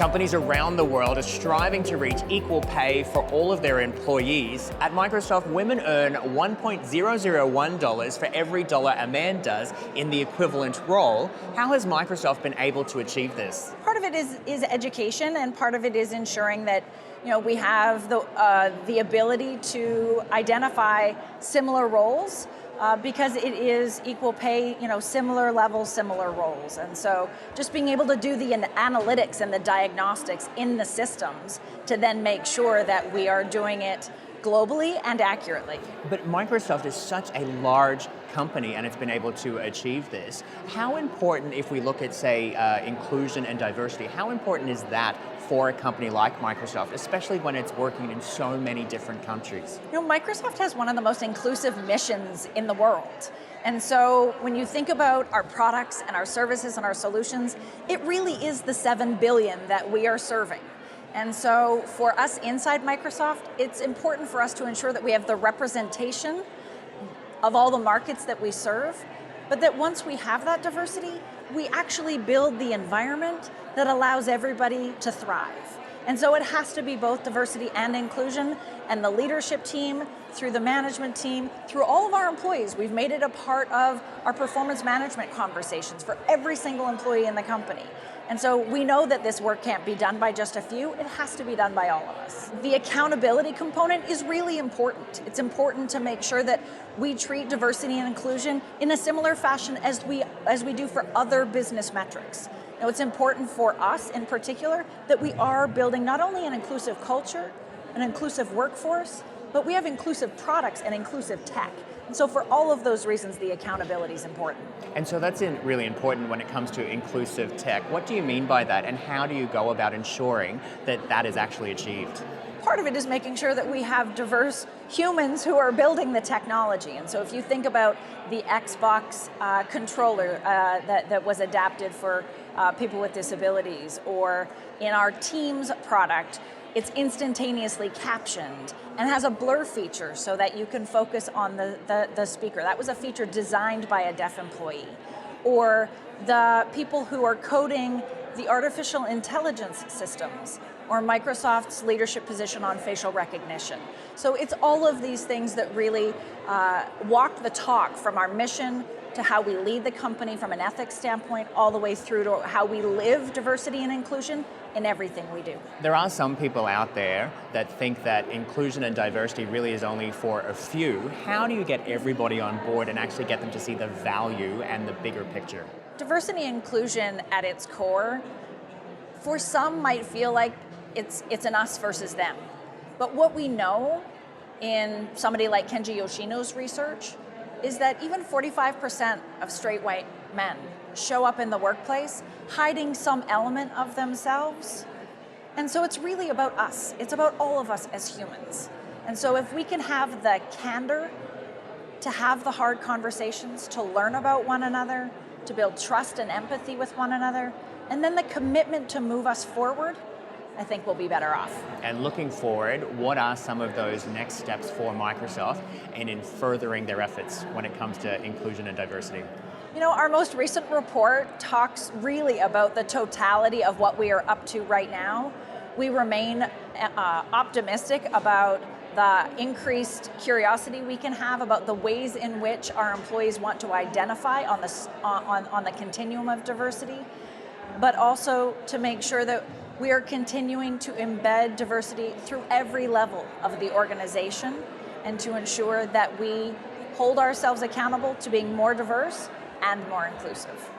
Companies around the world are striving to reach equal pay for all of their employees. At Microsoft, women earn $1.001 for every dollar a man does in the equivalent role. How has Microsoft been able to achieve this? Part of it is education, and part of it is ensuring that we have the ability to identify similar roles. Because it is equal pay, similar levels, similar roles. And so just being able to do the analytics and the diagnostics in the systems to then make sure that we are doing it globally and accurately. But Microsoft is such a large company and it's been able to achieve this. How important, if we look at, say, inclusion and diversity, how important is that for a company like Microsoft, especially when it's working in so many different countries? Microsoft has one of the most inclusive missions in the world. And so when you think about our products and our services and our solutions, it really is the 7 billion that we are serving. And so for us inside Microsoft, it's important for us to ensure that we have the representation of all the markets that we serve, but that once we have that diversity, we actually build the environment that allows everybody to thrive. And so it has to be both diversity and inclusion, and the leadership team, through the management team, through all of our employees. We've made it a part of our performance management conversations for every single employee in the company. And so we know that this work can't be done by just a few, it has to be done by all of us. The accountability component is really important. It's important to make sure that we treat diversity and inclusion in a similar fashion as we do for other business metrics. It's important for us in particular that we are building not only an inclusive culture, an inclusive workforce, but we have inclusive products and inclusive tech. And so for all of those reasons, the accountability is important. And so that's really important when it comes to inclusive tech. What do you mean by that, and how do you go about ensuring that that is actually achieved? Part of it is making sure that we have diverse humans who are building the technology. And so if you think about the Xbox controller that was adapted for people with disabilities, or in our Teams product, it's instantaneously captioned and has a blur feature so that you can focus on the speaker. That was a feature designed by a deaf employee. Or the people who are coding the artificial intelligence systems, or Microsoft's leadership position on facial recognition. So it's all of these things that really walk the talk from our mission to how we lead the company from an ethics standpoint, all the way through to how we live diversity and inclusion in everything we do. There are some people out there that think that inclusion and diversity really is only for a few. How do you get everybody on board and actually get them to see the value and the bigger picture? Diversity and inclusion at its core, for some might feel like it's an us versus them. But what we know in somebody like Kenji Yoshino's research is that even 45% of straight white men show up in the workplace hiding some element of themselves. And so it's really about us. It's about all of us as humans. And so if we can have the candor to have the hard conversations, to learn about one another, to build trust and empathy with one another, and then the commitment to move us forward, I think we'll be better off. And looking forward, what are some of those next steps for Microsoft and in furthering their efforts when it comes to inclusion and diversity? Our most recent report talks really about the totality of what we are up to right now. We remain optimistic about the increased curiosity we can have about the ways in which our employees want to identify on the continuum of diversity, but also to make sure that we are continuing to embed diversity through every level of the organization, and to ensure that we hold ourselves accountable to being more diverse and more inclusive.